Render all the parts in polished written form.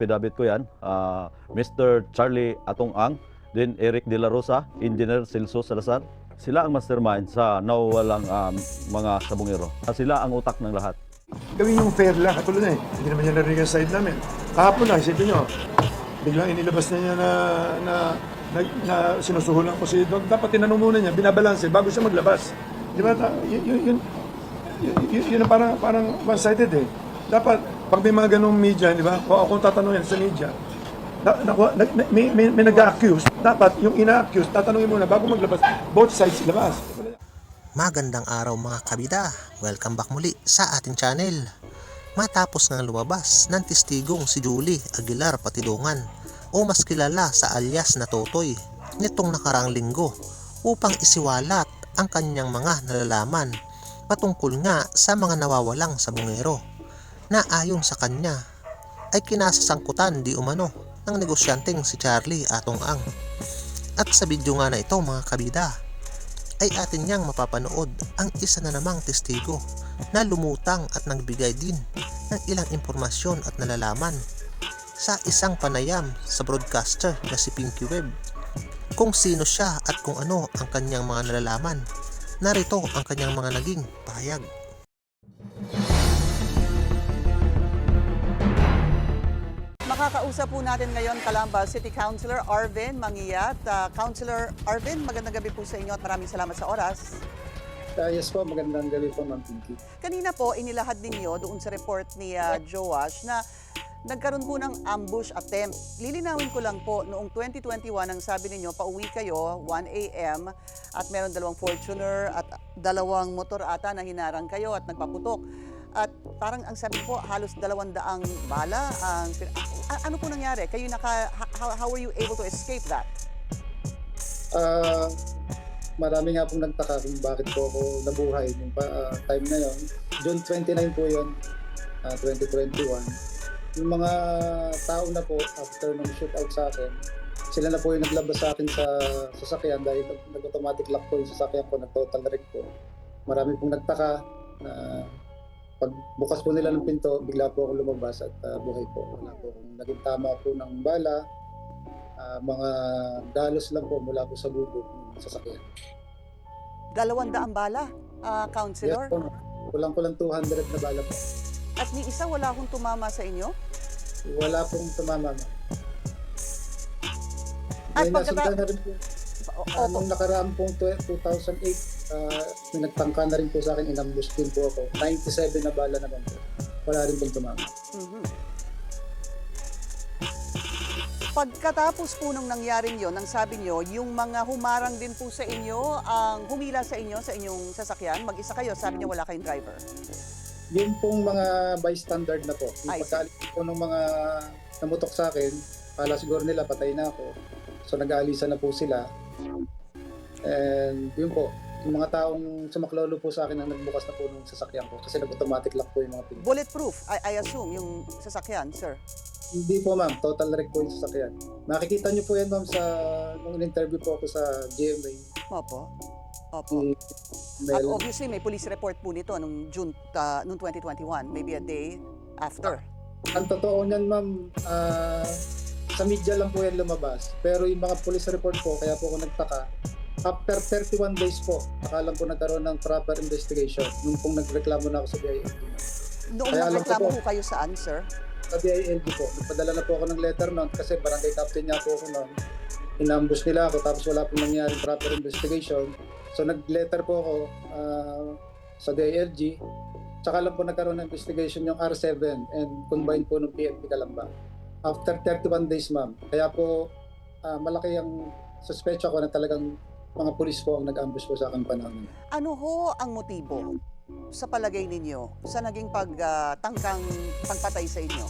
Pidabit ko yan, Mr. Charlie Atong Ang, then Eric De La Rosa, Engineer Celso Salazar. Sila ang mastermind sa nawawalang mga sabungero. Sila ang utak ng lahat. Gawin yung fair lang, katulad na eh. Hindi naman niya narinig ang side namin. Kahapon na, isipin nyo, biglang inilabas na niya na sinusuhulan ko si Dog. Dapat tinanong muna niya, binabalanse bago siya maglabas. Di ba? Yun ang parang one-sided eh. Dapat, pag may mga ganong media, di ba? O kung tatanungin sa media, may nag-accuse, dapat yung ina-accuse, tatanungin muna bago maglabas, both sides ilabas. Magandang araw mga kabida, welcome back muli sa ating channel. Matapos nga lumabas ng testigong si Julie Aguilar Patidongan o mas kilala sa alias na Totoy nitong nakarang linggo upang isiwalat ang kanyang mga nalalaman patungkol nga sa mga nawawalang sabungero na ayon sa kanya ay kinasasangkutan di umano ng negosyanteng si Charlie Atong Ang. At sa video nga na ito mga kabida ay atin niyang mapapanood ang isa na namang testigo na lumutang at nagbigay din ng ilang impormasyon at nalalaman sa isang panayam sa broadcaster na si Pinky Web. Kung sino siya at kung ano ang kanyang mga nalalaman, narito ang kanyang mga naging pahayag. Makakausap po natin ngayon Calamba City Councilor Arvin Mangiat. Councilor Arvin, magandang gabi po sa inyo at maraming salamat sa oras. Yes po, magandang gabi po, Ma'am Pinky. Kanina po, inilahad ninyo doon sa report ni Joash na nagkaroon po ng ambush attempt. Lilinawin ko lang po, noong 2021, ang sabi ninyo, pauwi kayo, 1 a.m. at meron dalawang Fortuner at dalawang motor ata na hinarang kayo at nagpaputok. At parang ang sabi po, halos 200 bala. Ano po nangyari? Kayo how were you able to escape that? Marami nga pong nagtaka kung bakit po ako nabuhay nung time na yon. June 29 po yun, 2021. Yung mga tao na po, after ng shootout sa akin, sila na po yung naglabas sa akin sa sasakyan dahil nag-automatic lock po yung sasakyan ko, nag-total wreck po. Marami pong nagtaka na pag bukas po nila ng pinto, bigla po ako lumabas at buhay po. Wala po akong naging tama po ng bala. Mga dalos lang po mula po sa bubog ng sasakyan. 200 bala, Councilor? Yes po. Kulang-kulang 200 na bala po. At ni isa wala akong tumama sa inyo? Wala pong tumama. At May nasundan na rin po. Nung nakaraan pong 2008, may nagtangka na rin po sa akin, inambush din po ako. 97 na bala naman po. Wala rin pong tumama. Mm-hmm. Pagkatapos po nung nangyaring yon, ang sabi nyo, yung mga humarang din po sa inyo, ang humila sa inyo, sa inyong sasakyan, mag-isa kayo, sabi nyo wala kayong driver. Yung pong mga bystander na po, yung I see. pagkaalis po ng mga namutok sa akin, kala siguro nila patay na ako. So nag-aalisa na po sila. And yun po, yung mga taong sumaklolo po sa akin ang nagbukas na po ng sasakyan ko kasi nag-automatic lock po yung mga pinto. Bulletproof, I assume, yung sasakyan, sir. Hindi po ma'am, total wreck po yung sasakyan. Makikita niyo po yan ma'am sa nung in-interview po ako sa GMA. Opo. Opo. At obviously, may police report po nito nung June, nung 2021, maybe a day after. Ang totoo niyan ma'am, sa media lang po yan lumabas. Pero yung mga police report po, kaya po ako nagtaka, after 31 days po, akalang po nagkaroon ng proper investigation nung pong nagreklamo na ako sa DILG. Noong Kaya alam ko nagreklamo po. po kayo saan, sir? Sa DILG po, nagpadala na po ako ng letter noon kasi barangay captain niya po ako noon. Inambush nila ako tapos wala pong nangyari proper investigation. So nag-letter po ako sa DILG. Tsaka lang po nagkaroon ng investigation yung R7 and combined po ng PNP Calamba. After 31 days ma'am. Kaya po malaki ang suspecha ko na talagang mga pulis po ang nag-ambush po sa akin panahon. Ano ho ang motibo sa palagay ninyo sa naging pagtangkang pagpatay sa inyo?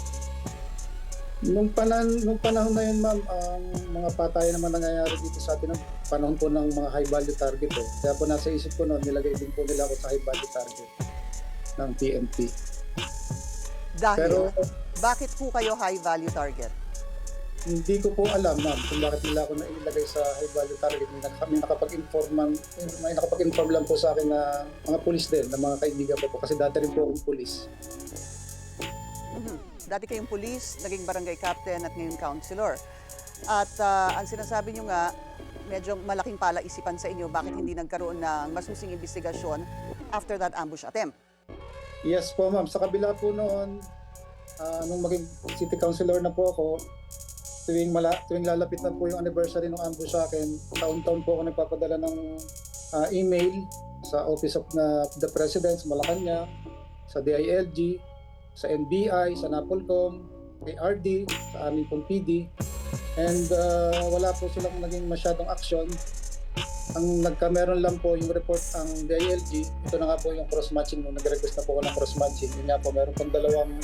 Nung panahon na yun ma'am, ang mga patayan naman nangyayari dito sa atin ng panahon po ng mga high value target eh. Kaya po nasa isip ko noon, nilagay din po nila ako sa high value target ng PNP. Dahil, Pero bakit po kayo high value target? hindi ko po alam ma'am kung bakit nila ako nailagay sa high value target. May nakapag-inform lang po sa akin na mga pulis din, na mga kaibigan ko po kasi dati rin po akong pulis. Dati kayong pulis, naging barangay captain at ngayon councilor. At ang sinasabi nyo nga, medyo malaking palaisipan sa inyo bakit hindi nagkaroon ng masusing investigasyon after that ambush attempt. Yes po ma'am, sa kabila po noon, nung maging city councilor na po ako, tuwing lalapit na po yung anniversary ng ambush sa akin, taon-taon po ako nagpapadala ng email sa Office of the President sa Malacanang, sa DILG, sa NBI, sa NAPOLCOM, kay RD, sa aming pong PD. And wala po silang naging masyadong action. Ang nagkameron lang po yung report ang DILG. Ito na nga po yung cross-matching. Nung nag-request na po ako ng cross-matching, yun nga po, meron pong dalawang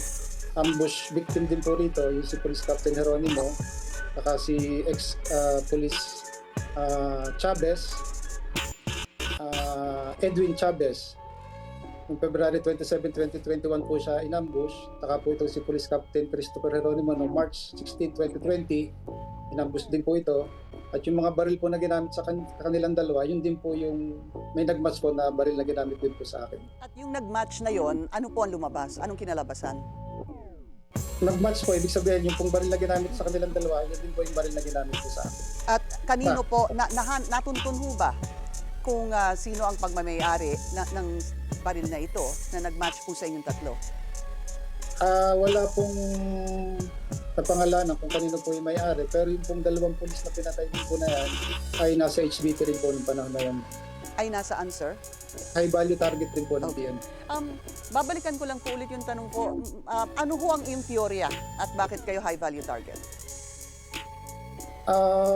ambush victim din po rito, yung si Police Captain Jeronimo, saka si ex-Police Chavez, Edwin Chavez. Noong February 27, 2021 po siya inambush. Saka po itong si Police Captain Christopher Jeronimo noong March 16, 2020. Inambush din po ito. At yung mga baril po na ginamit sa kanilang dalawa, yun din po yung may nagmatch po na baril na ginamit din po sa akin. At yung nag-match na yon, ano po ang lumabas? Anong kinalabasan? Nag-match po, ibig sabihin yung pong baril na ginamit sa kanilang dalawa, yun din po yung baril na ginamit po sa akin. At kanino po, natuntun ho ba kung sino ang pagmamayari ng baril na ito na nag-match po sa inyong tatlo? Wala pong napangalanan kung kanino po yung may-ari, pero yung pong dalawang pulis na pinatay din po na yan ay nasa HBT rin po ng panahon na yan. Ay nasaan, sir? High value target din po ng PN. Babalikan ko lang po ulit yung tanong ko. Ano ho ang Impioria at bakit kayo high value target?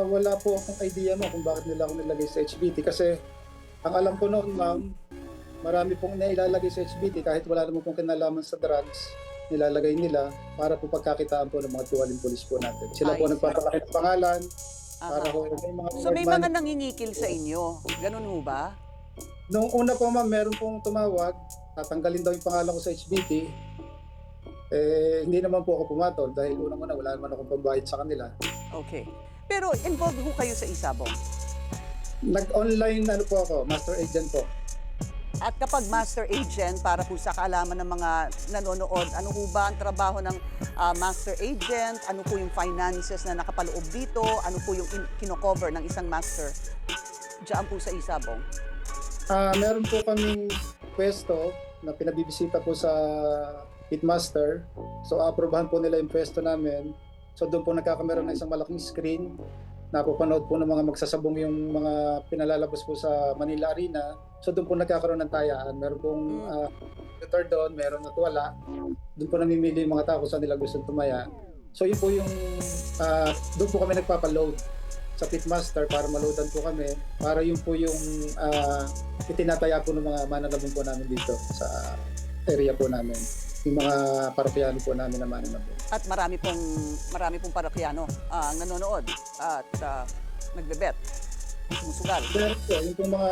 Wala po akong idea mo kung bakit nila ako nilagay sa HBT kasi ang alam ko noon, ma'am, marami pong nailalagay sa HBT kahit wala naman pong kinalaman sa drugs, nilalagay nila para po pagkakitaan po ng mga tuwaling pulis po natin. Sila po nagpapakita ng pangalan para ho may mga So may mga nangingikil sa inyo, ganun ho ba? Noong una po ma'am, meron pong tumawag, tatanggalin daw yung pangalan ko sa HBT. Hindi naman po ako pumatol dahil unang-una wala naman akong pambayad sa kanila. Okay. Pero involved ho kayo sa Isabong? Nag-online po ako, master agent po. At kapag master agent, para po sa kaalaman ng mga nanonood, ano po ba ang trabaho ng master agent? Ano po yung finances na nakapaloob dito? Ano po yung kino-cover ng isang master diyan po sa Isabong? Meron po kaming pwesto na pinabibisita po sa Pitmaster. So, aprobahan po nila yung pwesto namin. So, doon po nagkakameron ng isang malaking screen. Napapanood po ng mga magsasabong yung mga pinalalabas po sa Manila Arena. So doon po nagkakaroon ng tayaan. Meron pong computer doon, meron at wala. Doon po namimili yung mga tao kung saan nila gusto tumaya. So yun po yung, doon po kami nagpapaload sa Pitmaster para maloadan po kami. Para yun po yung itinataya po ng mga mananabong po namin dito sa area po namin. Yung mga parokyano po namin na mananabong. At marami pong parokyano ang nanonood at nagbebet, sumusugal. Pero po, yung pong mga,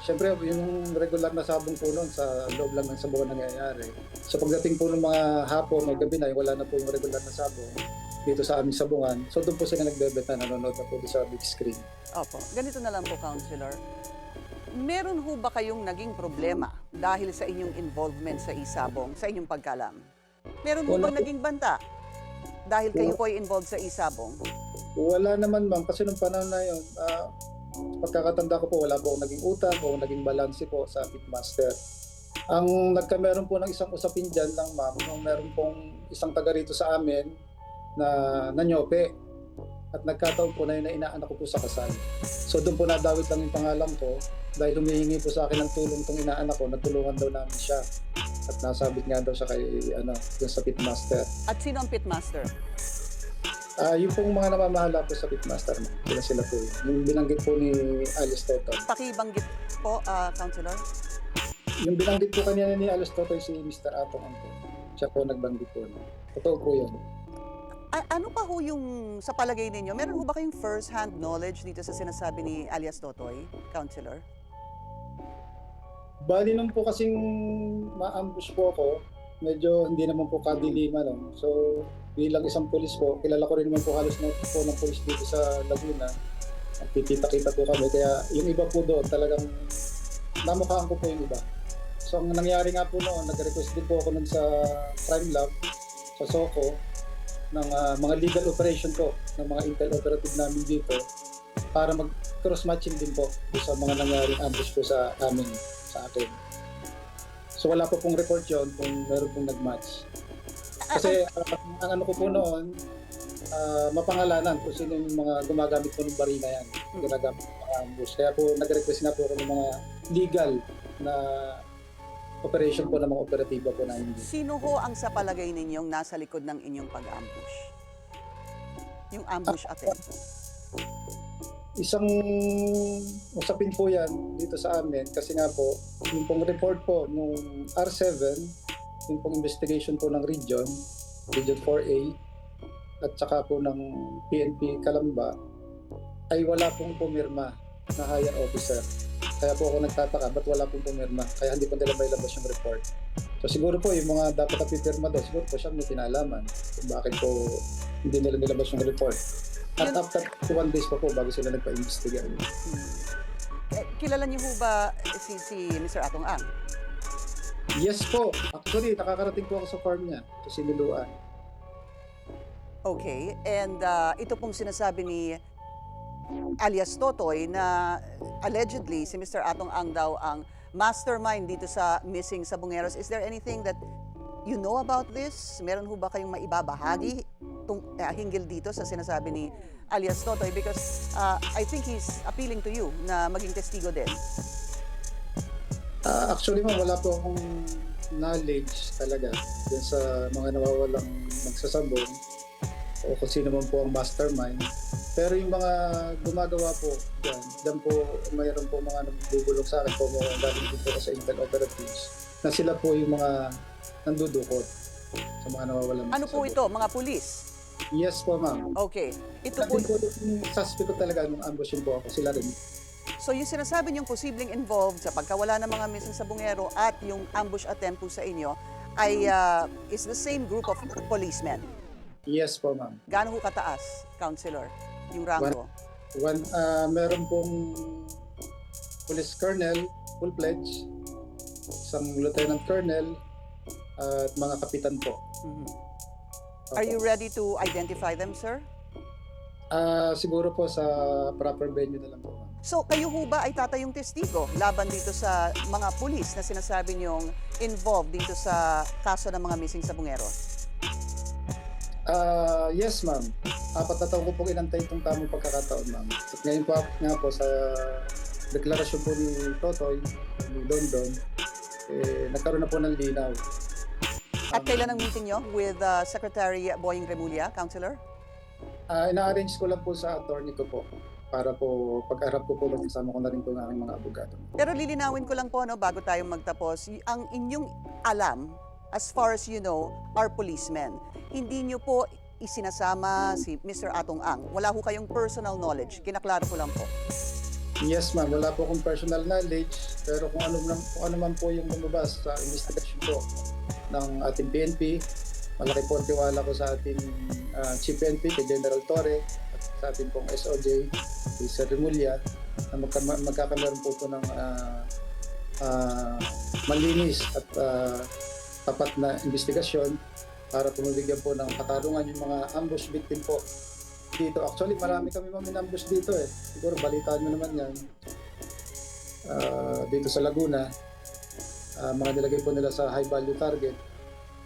siyempre yung regular na sabong po noon sa loob lang ng sabong nangyayari. So pagdating po ng mga hapon o gabi na, wala na po yung regular na sabong dito sa aming sabungan. So doon po sila nagbebet na nanonood na po sa big screen. Opo, ganito na lang po, Councilor. Meron ho ba kayong naging problema dahil sa inyong involvement sa Isabong, sa inyong pagkalam? Meron ho bang naging banta dahil kayo po ay involved sa Isabong? Wala naman ma'am, kasi nung panahon na yun, pagkakatanda ko po, wala po akong naging utang o naging balanse po sa Pitmaster. Ang nagkameron po ng isang usapin dyan lang ma'am, nung meron pong isang taga rito sa amin na nanyope. At nagkataon po na yun na inaanak ko po sa kasal. So doon po nadawit lang yung pangalan ko dahil humihingi po sa akin ng tulong tong inaanak ko, natulungan daw namin siya. At nasabit nga daw siya kay dun sa Pitmaster. At sino ang Pitmaster? Yung pong mga namamahala po sa Pitmaster, sila po yun. Yung binanggit po ni Alice Totoy. Pakibanggit po, Councilor. Yung binanggit po kanina ni Alice Totoy si Mr. Atong Angko. Siya po nagbanggit po. Totoo po yun. Ano pa ho yung sa palagay ninyo? Meron ho ba kayong first-hand knowledge dito sa sinasabi ni alias Totoy, Councilor? Bali nung po kasing ma-ambush po ako, medyo hindi naman po kadiliman. No? So bilang isang pulis po, kilala ko rin naman po halos na po ng pulis dito sa Laguna. Nakikita-kita po kami. Kaya yung iba po doon talagang namukhaan ko po yung iba. So ang nangyari nga po noon, nag-request din po ako nun sa Crime Lab. sa SOCO ng mga legal operation po ng mga intel operative namin dito para mag-cross-matching din po doon sa mga nangyaring ambush po sa amin, sa akin. So wala po pong report yon kung meron pong nag-match. Kasi ang ano ko po noon, mapangalanan kung sino yung mga gumagamit po ng barina yan, ginagamit ng mga ambush. Kaya po nag-request na po ako ng mga legal na operation po ng mga operatiba po namin dito. Sino ho ang sa palagay ninyong nasa likod ng inyong pag-ambush? Yung ambush attempt. Isang usapin po yan dito sa amin kasi nga po, yung pong report po nung R7, yung pong investigation po ng Region 4A, at saka po ng PNP Calamba, ay wala pong pumirma na higher officer. Kaya po ako nagtataka, ba't wala pong pumirma? Kaya hindi po nila may labas yung report. So siguro po yung mga dapat na pipirma doon, siguro po siya may kinalaman kung bakit po hindi nila nilabas yung report. At after 1 days pa po bago sila nagpa-investiga. Kilala niyo ho ba si Mr. Atong Ang? Yes po. Actually, nakakarating po ako sa farm niya, sa Siniluan. Okay, and ito pong sinasabi ni alias Totoy na allegedly si Mr. Atong Ang daw ang mastermind dito sa missing Sabongeros. Is there anything that you know about this? Meron ho ba kayong maibabahagi hinggil dito sa sinasabi ni alias Totoy? Because I think he's appealing to you na maging testigo din. Actually, ma'am, wala po akong knowledge talaga dun sa mga nawawalang magsasabong o kung sino man po ang mastermind. Pero yung mga gumagawa po dyan po mayroon po mga nagbubulong sa akin po mga galing din po sa intel operatives na sila po yung mga nandudukot sa mga nawawalang Ano po ito? Mga pulis? Yes po, ma'am. Okay. Ito Sabi po, po yung suspect ko talaga nung ambushin po ako, sila rin. so yung sinasabi niyong posibleng involved sa pagkawala ng mga missing Sabongero at yung ambush attempt po sa inyo ay is the same group of policemen. Yes po, ma'am. Gaano ho kataas, Counselor, yung rango? Meron pong police colonel, full pledge, isang lieutenant colonel, at mga kapitan po. Mhm. Are you ready to identify them, sir? Siguro po sa proper venue na lang po, ma'am. So, kayo ho ba ay tatayong testigo laban dito sa mga pulis na sinasabi niyong involved dito sa kaso ng mga missing Sabongero? Yes, ma'am. 4 na taon ko pong inantay itong tamang pagkakataon, ma'am. At ngayon po nga po sa deklarasyon po ni Totoy, ni Dondon, nagkaroon na po ng linaw. At kailan ang meeting niyo with Secretary Boying Remulla, Counselor? Ina-arrange ko lang po sa attorney ko po para po pag-arap ko po kasama ko na rin po ng aking mga abogado. Pero lilinawin ko lang po, no, bago tayo magtapos, ang inyong alam, as far as you know, are policemen. Hindi niyo po isinasama si Mr. Atong Ang. Wala ho kayong personal knowledge. Kinaklaro ko lang po. Yes, ma'am. Wala po akong personal knowledge, pero kung ano man po yung lumabas sa investigation po ng ating PNP, malaki po ang tiwala ko sa ating Chief PNP, kay General Torre, at sa ating pong SOJ, kay Sir Remulla, na magkakameron po ito ng malinis at tapat na investigasyon para pumibigyan po ng katarungan yung mga ambush victim po dito. Actually, marami kami minambush dito eh. Siguro balitaan mo naman yan. Dito sa Laguna, mga nilagay po nila sa high value target.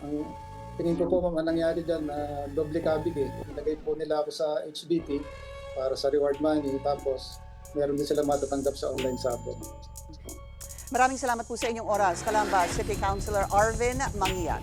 Ang tingin ko po, ma'am, ang nangyari dyan, doble kabig eh. Nilagay po nila ako sa HBT para sa reward money, tapos meron din sila matatanggap sa online sabon. Maraming salamat po sa inyong oras. Kalamba, City Councilor Arvin Mangiat.